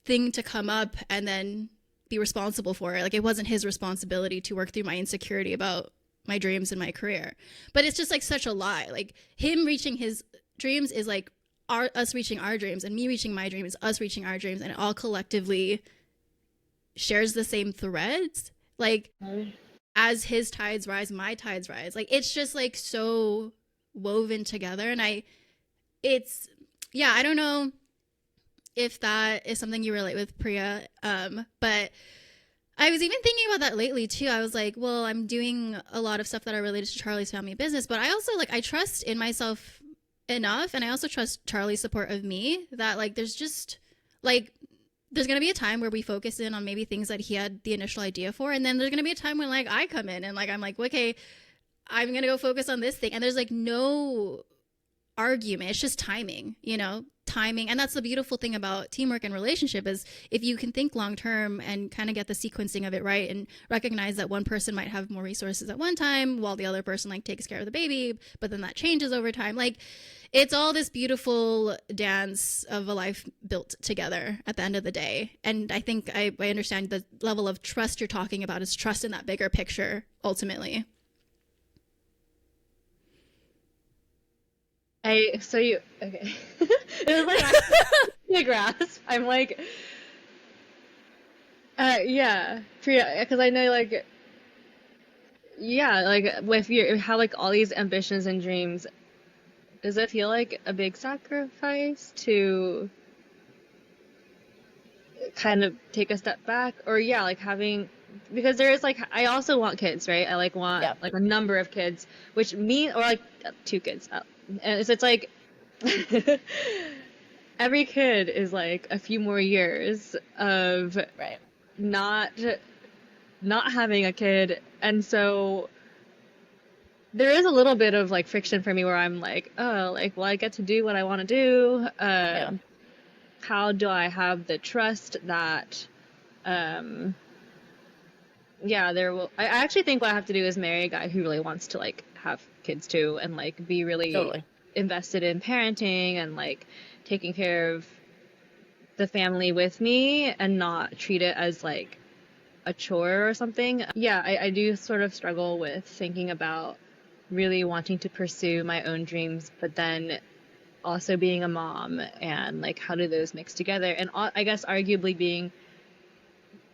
thing to come up and then be responsible for it. Like it wasn't his responsibility to work through my insecurity about my dreams and my career. But it's just like such a lie. Like him reaching his dreams is like us reaching our dreams, and me reaching my dreams, us reaching our dreams, and it all collectively shares the same threads. Like as his tides rise, my tides rise. Like it's just like so woven together. And it's, yeah, I don't know if that is something you relate with, Priya. But I was even thinking about that lately too. I was like, well, I'm doing a lot of stuff that are related to Charlie's family business, but I also like I trust in myself enough, and I also trust Charlie's support of me that like there's just like there's gonna be a time where we focus in on maybe things that he had the initial idea for, and then there's gonna be a time when like I come in and like I'm like, okay, I'm gonna go focus on this thing, and there's like no argument. It's just timing, you know, timing. And that's the beautiful thing about teamwork and relationship is if you can think long term and kind of get the sequencing of it right and recognize that one person might have more resources at one time while the other person like takes care of the baby, but then that changes over time. Like it's all this beautiful dance of a life built together at the end of the day. And I think I understand the level of trust you're talking about is trust in that bigger picture ultimately. so you okay? It was like a grasp. I'm like, yeah, because I know like, yeah, like with your how like all these ambitions and dreams, does it feel like a big sacrifice to kind of take a step back, or yeah, like having because there is like I also want kids, right? I like want Yeah. like a number of kids, which mean or like two kids, and so it's like every kid is like a few more years of Right. not not having a kid, and so there is a little bit of like friction for me where I'm like, oh, like, well, I get to do what I want to do. Yeah. how do I have the trust that, yeah, there will. I actually think what I have to do is marry a guy who really wants to like have kids too, and like be really Totally. invested in parenting and like taking care of the family with me and not treat it as like a chore or something. Yeah, I do sort of struggle with thinking about really wanting to pursue my own dreams, but then also being a mom and like how do those mix together? And I guess arguably being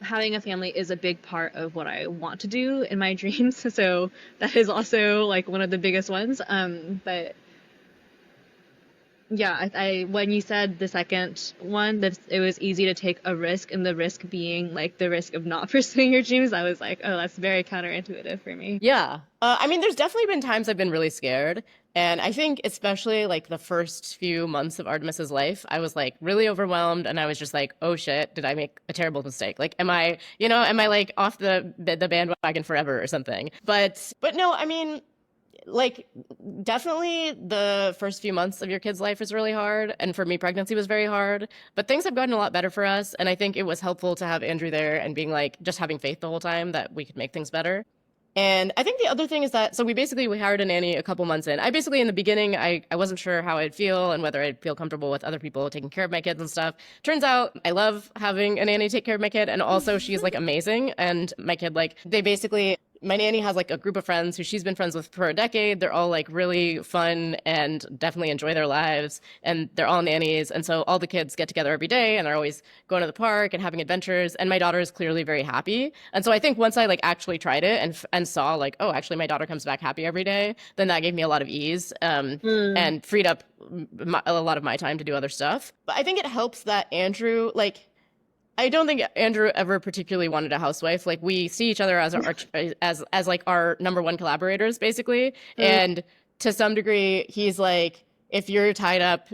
having a family is a big part of what I want to do in my dreams. So that is also like one of the biggest ones. But yeah, I when you said the second one that it was easy to take a risk, and the risk being like the risk of not pursuing your dreams, I was like, oh, that's very counterintuitive for me. Yeah. I mean, there's definitely been times I've been really scared. And I think especially like the first few months of Artemis's life, I was like really overwhelmed and I was just like, oh shit, did I make a terrible mistake? Like, am I like off the bandwagon forever or something? But no, I mean, like definitely the first few months of your kid's life is really hard, and for me pregnancy was very hard, but things have gotten a lot better for us, and I think it was helpful to have Andrew there and being like just having faith the whole time that we could make things better. And I think the other thing is that, so we hired a nanny a couple months in. I basically, in the beginning, I wasn't sure how I'd feel and whether I'd feel comfortable with other people taking care of my kids and stuff. Turns out I love having a nanny take care of my kid. And also she's like amazing. And my kid, like, my nanny has like a group of friends who she's been friends with for a decade. They're all like really fun and definitely enjoy their lives. And they're all nannies. And so all the kids get together every day and they're always going to the park and having adventures. And my daughter is clearly very happy. And so I think once I like actually tried it and saw like, oh, actually my daughter comes back happy every day, then that gave me a lot of ease and freed up a lot of my time to do other stuff. But I think it helps that Andrew, like, I don't think Andrew ever particularly wanted a housewife. Like we see each other as as like our number one collaborators, basically. And to some degree, he's like, if you're tied up,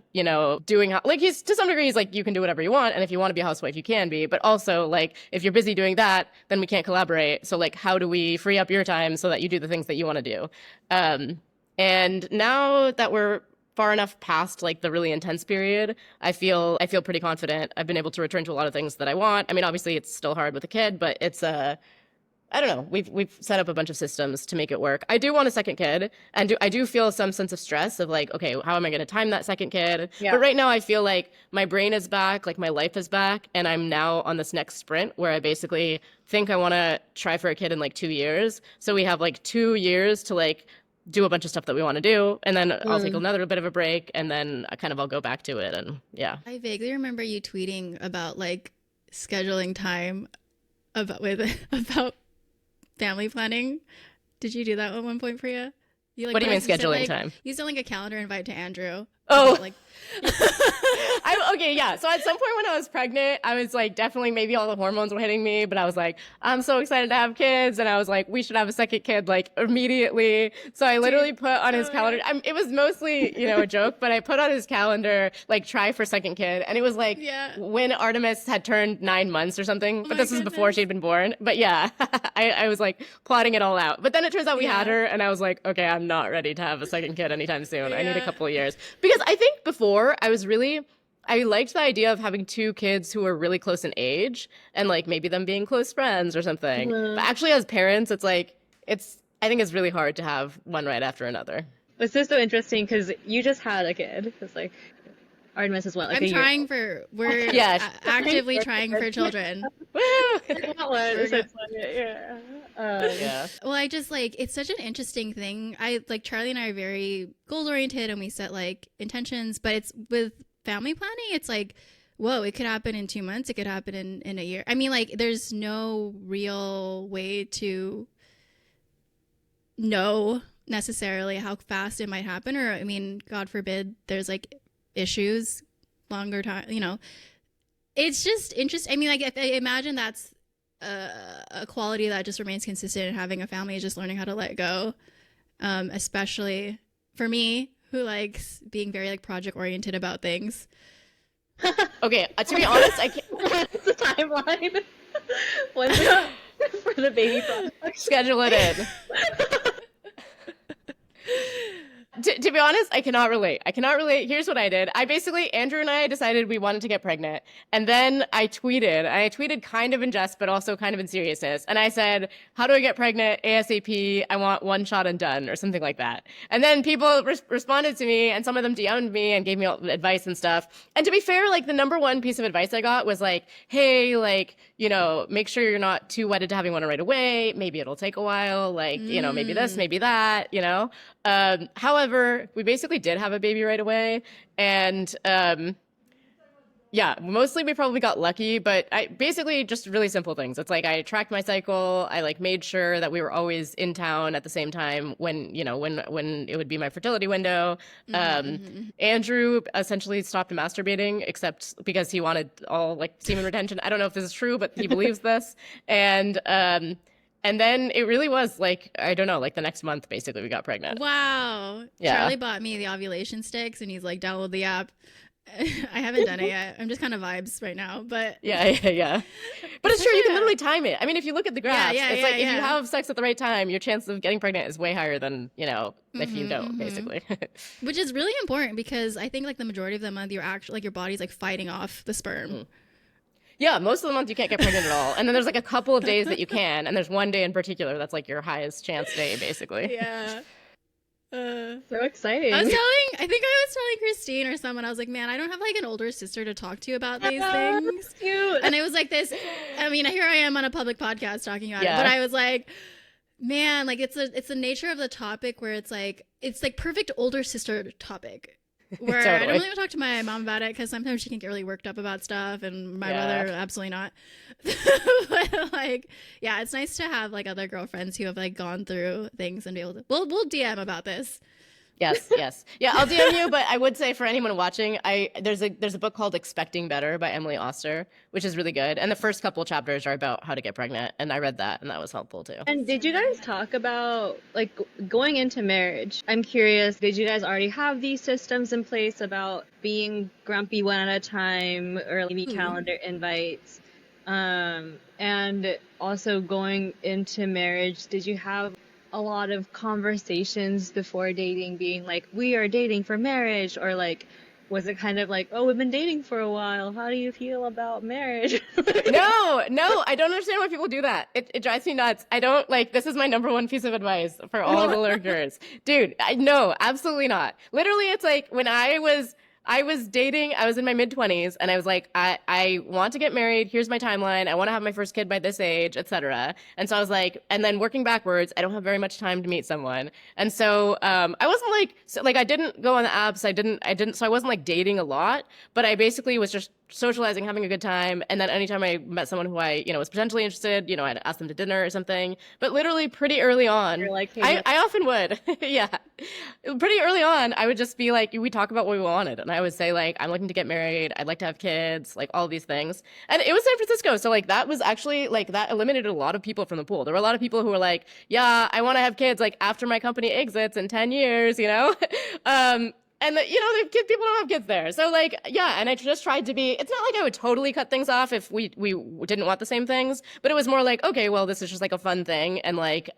doing like he's to some degree he's like, you can do whatever you want, and if you want to be a housewife, you can be. But also like if you're busy doing that, then we can't collaborate. So like, how do we free up your time so that you do the things that you want to do? And now that we're far enough past like the really intense period, I feel pretty confident. I've been able to return to a lot of things that I want. I mean, obviously it's still hard with a kid, but it's I don't know. We've set up a bunch of systems to make it work. I do want a second kid, and I do feel some sense of stress of like, okay, how am I going to time that second kid? Yeah. But right now I feel like my brain is back, like my life is back, and I'm now on this next sprint where I basically think I want to try for a kid in like 2 years. So we have like 2 years to like do a bunch of stuff that we want to do, and then I'll take another bit of a break, and then I'll go back to it. And yeah, I vaguely remember you tweeting about like scheduling time about family planning. Did you do that at one point, Priya? What do you mean scheduling time? You sent like a calendar invite to Andrew. Oh, like okay, yeah. So at some point when I was pregnant, I was like, definitely maybe all the hormones were hitting me, but I was like, I'm so excited to have kids, and I was like, we should have a second kid like immediately. So I literally put on his calendar. It was mostly a joke, but I put on his calendar like try for second kid, and it was like when Artemis had turned 9 months or something. But this was before she'd been born. But yeah, I was like plotting it all out. But then it turns out we had her, and I was like, okay, I'm not ready to have a second kid anytime soon. I need a couple of years because I think before I liked the idea of having 2 kids who were really close in age and like maybe them being close friends or something. But actually as parents, it's like, I think it's really hard to have one right after another. It's just so interesting because you just had a kid. It's like Artemis as well. Like we're actively trying for children. Well, I just like, it's such an interesting thing. Charlie and I are very goal oriented and we set like intentions, but it's with family planning, it's like, whoa, it could happen in 2 months, it could happen in a year. I mean, like, there's no real way to know necessarily how fast it might happen, or I mean, God forbid there's like issues longer time, it's just interesting. I mean, like, if I imagine that's a quality that just remains consistent in having a family, is just learning how to let go, especially for me, who likes being very like project oriented about things. Okay, to be honest, I can't. What's the timeline? When's for the baby project? Schedule it in. To be honest, I cannot relate. I cannot relate. Here's what I did. Andrew and I decided we wanted to get pregnant. And then I tweeted kind of in jest, but also kind of in seriousness. And I said, how do I get pregnant ASAP? I want one shot and done, or something like that. And then people responded to me, and some of them DM'd me and gave me advice and stuff. And to be fair, like the number one piece of advice I got was like, hey, like, you know, make sure you're not too wedded to having one right away. Maybe it'll take a while. Like, you know, maybe this, maybe that, you know. However, we basically did have a baby right away. And yeah, mostly we probably got lucky, but I basically just really simple things. It's like I tracked my cycle. I like made sure that we were always in town at the same time when, you know, when it would be my fertility window. Andrew essentially stopped masturbating, except because he wanted all like semen retention. I don't know if this is true, but he believes this. And then it really was like, I don't know, like the next month, basically, we got pregnant. Wow. Yeah. Charlie bought me the ovulation sticks and he's like, download the app. I haven't done it yet. I'm just kind of vibes right now, but yeah. But it's true, you can literally time it. I mean, if you look at the graphs, it's like if you have sex at the right time, your chance of getting pregnant is way higher than, you know, if you don't, basically. Which is really important because I think like the majority of the month, you're actually like your body's like fighting off the sperm. Yeah, most of the month you can't get pregnant at all. And then there's like a couple of days that you can, and there's one day in particular that's like your highest chance day, basically. Yeah. So exciting. I think I was telling Christine or someone, I was like, man, I don't have like an older sister to talk to about these things. Cute. And it was like this, I mean, here I am on a public podcast talking about it, but I was like, man, like it's the nature of the topic where it's like perfect older sister topic. Where I don't really want to talk to my mom about it because sometimes she can get really worked up about stuff, and my brother absolutely not. But like, yeah, it's nice to have like other girlfriends who have like gone through things and be able to. We'll DM about this. Yes. Yeah, I'll DM you, but I would say for anyone watching, there's a book called Expecting Better by Emily Oster, which is really good. And the first couple chapters are about how to get pregnant, and I read that, and that was helpful too. And did you guys talk about like going into marriage? I'm curious, did you guys already have these systems in place about being grumpy one at a time or maybe calendar invites? And also going into marriage, did you have a lot of conversations before dating being like, we are dating for marriage, or like, was it kind of like, oh, we've been dating for a while, how do you feel about marriage? No, I don't understand why people do that. It drives me nuts. I don't like, this is my number one piece of advice for all the lurkers. Dude, no, absolutely not. Literally, it's like when I was dating, I was in my mid-20s, and I was like, I want to get married. Here's my timeline. I want to have my first kid by this age, etc. And so I was like, and then working backwards, I don't have very much time to meet someone. And so I wasn't like I didn't go on the apps. So I wasn't like dating a lot, but I basically was just socializing, having a good time. And then anytime I met someone who I, was potentially interested, I'd ask them to dinner or something. But literally pretty early on, You're like, hey, I often would. Yeah. Pretty early on, I would just be like, we talk about what we wanted. And I would say like, I'm looking to get married. I'd like to have kids, like all these things. And it was San Francisco. So like, that was actually like, that eliminated a lot of people from the pool. There were a lot of people who were like, yeah, I want to have kids like after my company exits in 10 years, And the people don't have kids there. So like, yeah, and I just tried to be, it's not like I would totally cut things off if we didn't want the same things, but it was more like, okay, well, this is just like a fun thing. And like,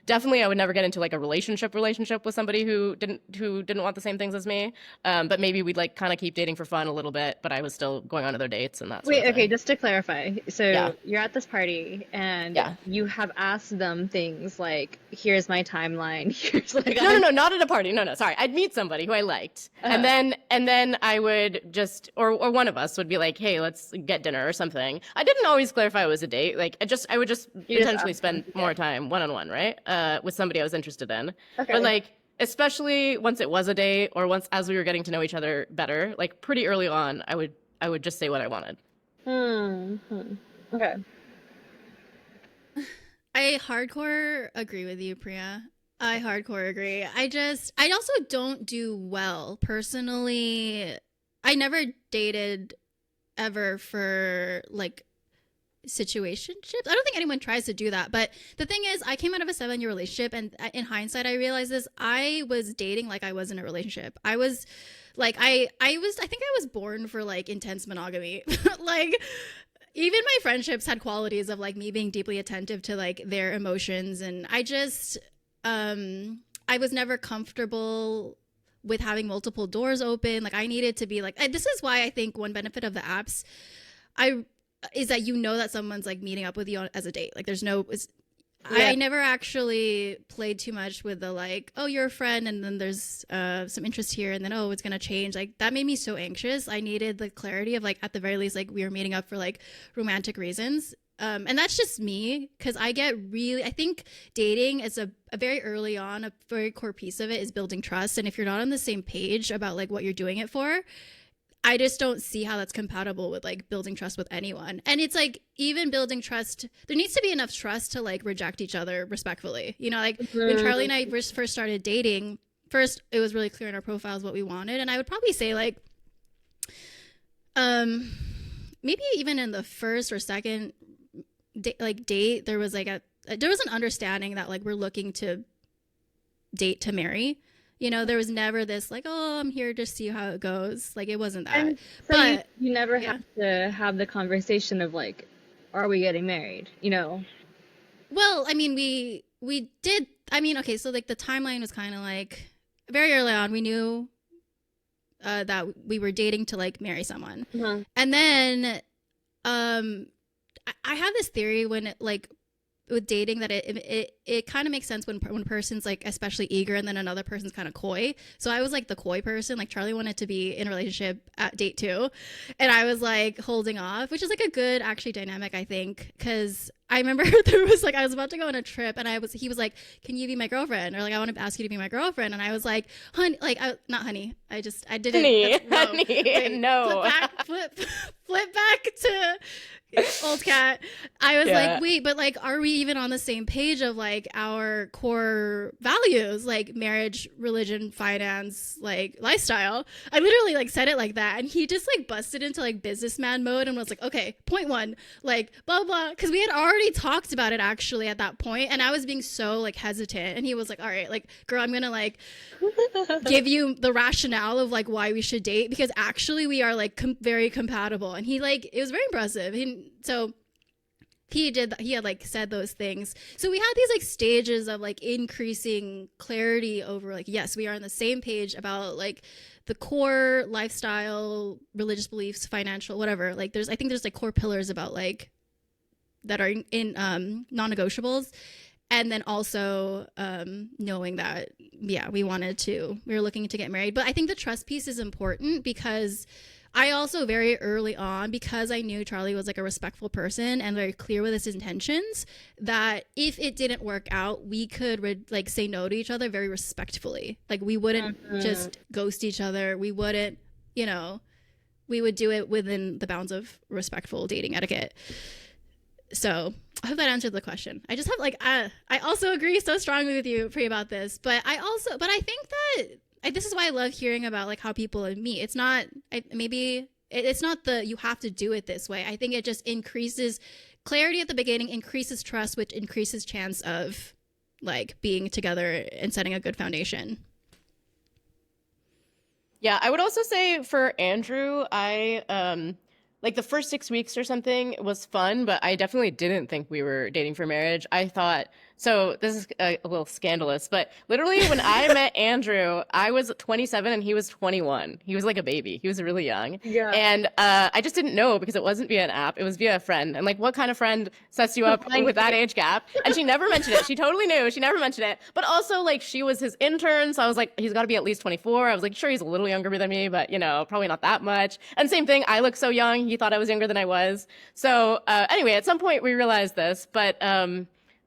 definitely I would never get into like a relationship with somebody who didn't want the same things as me. But maybe we'd like kind of keep dating for fun a little bit, but I was still going on other dates and that sort of thing. Okay, just to clarify. So you're at this party and you have asked them things like, here's my timeline. Here's like No, not at a party. No, sorry. I'd meet somebody who I liked. And then I would just, or one of us would be like, hey, let's get dinner or something. I didn't always clarify it was a date. Like I would just potentially spend more time one-on-one, right? With somebody I was interested in. Okay. But like, especially once it was a date or once as we were getting to know each other better, like pretty early on, I would just say what I wanted. Okay. I hardcore agree with you, Priya. I hardcore agree. I also don't do well personally. I never dated ever for like situationships. I don't think anyone tries to do that. But the thing is, I came out of a 7-year relationship, and in hindsight, I realized this. I was dating like I was in a relationship. I was like, I think I was born for like intense monogamy. Like, even my friendships had qualities of like me being deeply attentive to like their emotions, and I was never comfortable with having multiple doors open. Like I needed to be like, and this is why I think one benefit of the apps is that you know that someone's like meeting up with you as a date. Like there's no I never actually played too much with the like, oh, you're a friend and then there's some interest here and then, oh, it's going to change. Like that made me so anxious. I needed the clarity of like, at the very least, like we were meeting up for like romantic reasons. And that's just me because I think dating is a very early on, a very core piece of it is building trust. And if you're not on the same page about like what you're doing it for, I just don't see how that's compatible with like building trust with anyone. And it's like even building trust, there needs to be enough trust to like reject each other respectfully. You know, like when Charlie and I first started dating, first it was really clear in our profiles what we wanted. And I would probably say like, maybe even in the first or second date, there was like there was an understanding that like we're looking to date to marry. You know, there was never this like, oh, I'm here to see how it goes. Like it wasn't that. And so but you never have to have the conversation of like, are we getting married? You know? Well, I mean, we did. I mean, okay, so like the timeline was kind of like very early on. We knew that we were dating to like marry someone, and then I have this theory when it, like with dating that it kind of makes sense when a person's like especially eager and then another person's kind of coy. So I was like the coy person. Like Charlie wanted to be in a relationship at date 2 and I was like holding off, which is like a good actually dynamic I think, because I remember there was like I was about to go on a trip and he was like, can you be my girlfriend, or like I want to ask you to be my girlfriend, and I was like, honey, like not honey, I didn't honey, wait, no. flip back to old cat. I was like, wait, but like are we even on the same page of like our core values, like marriage, religion, finance, like lifestyle? I literally like said it like that, and he just like busted into like businessman mode and was like, okay, point 1, like blah blah, because we had already talked about it actually at that point, and I was being so like hesitant, and he was like, all right, like girl, I'm gonna like give you the rationale of like why we should date, because actually we are like very compatible. And he like, it was very impressive. So he had like said those things. So we had these like stages of like increasing clarity over like, yes, we are on the same page about like the core lifestyle, religious beliefs, financial, whatever. Like I think there's like core pillars about like that are in non-negotiables. And then also knowing that, we were looking to get married. But I think the trust piece is important because I also very early on, because I knew Charlie was like a respectful person and very clear with his intentions, that if it didn't work out, we could like say no to each other very respectfully. Like we wouldn't just ghost each other. We wouldn't, we would do it within the bounds of respectful dating etiquette. So I hope that answered the question. I just have like, I also agree so strongly with you, Priya, about this, but I think that this is why I love hearing about like how people meet. It's not, it's not you have to do it this way. I think it just increases clarity at the beginning, increases trust, which increases chance of like being together and setting a good foundation. Yeah, I would also say for Andrew, I like the first 6 weeks or something was fun, but I definitely didn't think we were dating for marriage. I thought, so this is a little scandalous, but literally when I met Andrew, I was 27 and he was 21. He was like a baby. He was really young. Yeah. And I just didn't know because it wasn't via an app. It was via a friend. And like, what kind of friend sets you up with that age gap? And she never mentioned it. She totally knew. She never mentioned it. But also like she was his intern. So I was like, he's got to be at least 24. I was like, sure, he's a little younger than me, but probably not that much. And same thing. I look so young. He thought I was younger than I was. So anyway, at some point we realized this, but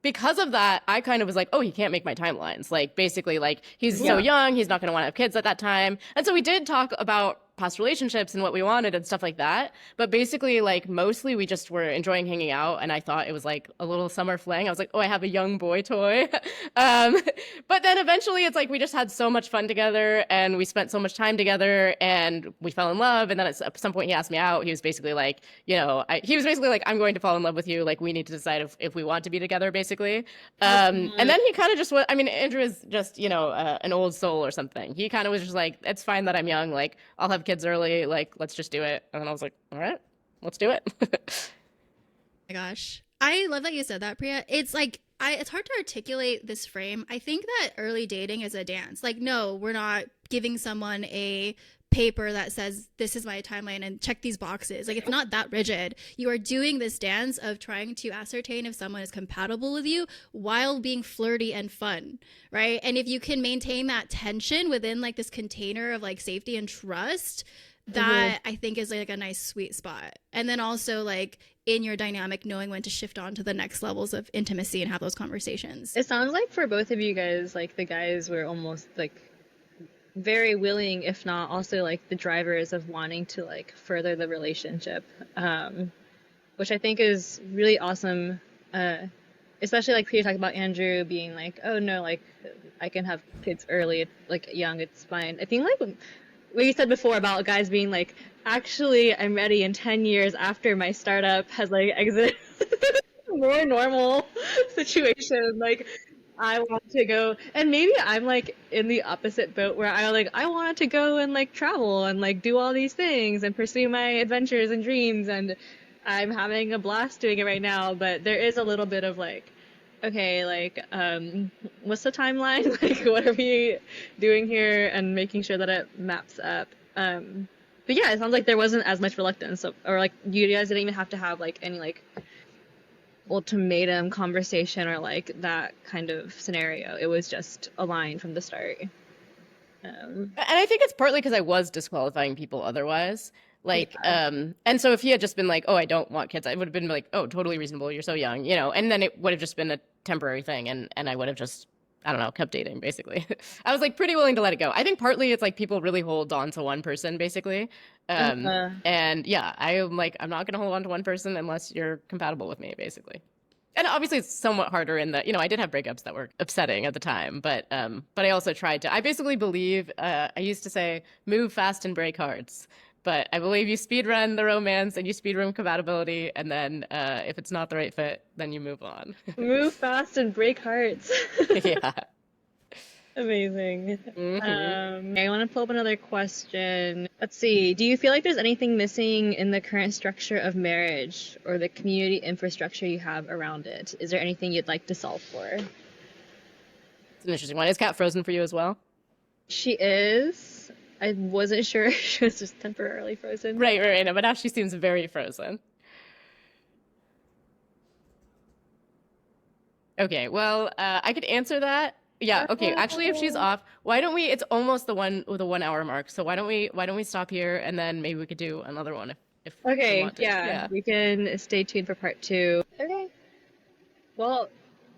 because of that, I kind of was like, oh, he can't make my timelines. Like, basically, like, he's so young, he's not going to want to have kids at that time. And so we did talk about past relationships and what we wanted and stuff like that. But basically, like, mostly we just were enjoying hanging out. And I thought it was like a little summer fling. I was like, oh, I have a young boy toy. But then eventually it's like we just had so much fun together and we spent so much time together and we fell in love. And then at some point he asked me out. He was basically like, he was basically like, I'm going to fall in love with you. Like, we need to decide if we want to be together, basically. And then he kind of just was, Andrew is just, an old soul or something. He kind of was just like, it's fine that I'm young. Like, I'll have kids early, like, let's just do it. And I was like, all right, let's do it. My gosh, I love that you said that, Priya. It's like it's hard to articulate this frame. I think that early dating is a dance. Like, no, we're not giving someone a paper that says this is my timeline and check these boxes. Like it's not that rigid. You are doing this dance of trying to ascertain if someone is compatible with you while being flirty and fun, right? And if you can maintain that tension within like this container of like safety and trust, Mhm. that I think is like a nice sweet spot. And then also like in your dynamic knowing when to shift on to the next levels of intimacy and have those conversations. It sounds like for both of you guys, like the guys were almost like very willing, if not also like the drivers of wanting to like further the relationship, which I think is really awesome. Uh, Especially like Peter talked about Andrew being like, oh no, like I can have kids early, like young, it's fine. I think like what you said before about guys being like, actually, I'm ready in 10 years after my startup has like exited more normal situation. Like, I want to go, and maybe I'm like in the opposite boat where I wanted to go and like travel and like do all these things and pursue my adventures and dreams, and I'm having a blast doing it right now. But there is a little bit of like, okay, like, what's the timeline? Like, what are we doing here, and making sure that it maps up. But yeah, it sounds like there wasn't as much reluctance, or like you guys didn't even have to have like any like ultimatum conversation or like that kind of scenario. It was just aligned from the start. Um, And I think it's partly because I was disqualifying people otherwise. Like, yeah. and so if he had just been like, "Oh, I don't want kids," I would have been like, "Oh, totally reasonable. You're so young," you know. And then it would have just been a temporary thing, and I would have just, I don't know, kept dating. Basically, I was like pretty willing to let it go. I think partly it's like people really hold on to one person, basically. Uh, And yeah, I'm like, I'm not gonna hold on to one person unless you're compatible with me, basically. And obviously it's somewhat harder in that, you know, I did have breakups that were upsetting at the time, but I also tried to, I basically believe, I used to say move fast and break hearts, but I believe you speed run the romance and you speed run compatibility, and then if it's not the right fit, then you move on. Move fast and break hearts. Yeah. Amazing. Hmm. I want to pull up another question. Let's see. Do you feel like there's anything missing in the current structure of marriage or the community infrastructure you have around it? Is there anything you'd like to solve for? It's an interesting one. Is Cat frozen for you as well? She is. I wasn't sure if she was just temporarily frozen. Right. No, but now she seems very frozen. Okay, well, I could answer that. Yeah, okay. Actually, if she's off, why don't we? It's almost the 1 hour mark, so why don't we stop here and then maybe we could do another one if we Okay, want to. yeah, Yeah. we can stay tuned for part two. Okay. Well,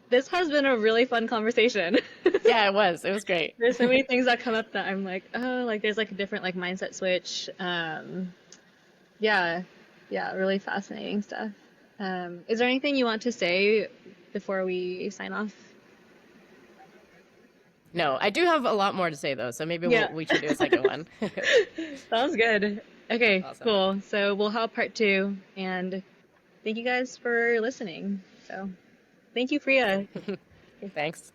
this has been a really fun conversation. Yeah, it was. It was great. There's so many things that come up that I'm like, oh, like there's like a different like mindset switch. Yeah, yeah, really fascinating stuff. Is there anything you want to say before we sign off? No, I do have a lot more to say though, so maybe Yeah. we should do a second one. Sounds good. Okay, Awesome. cool. So we'll have part two, and thank you guys for listening. So thank you, Priya. Thanks.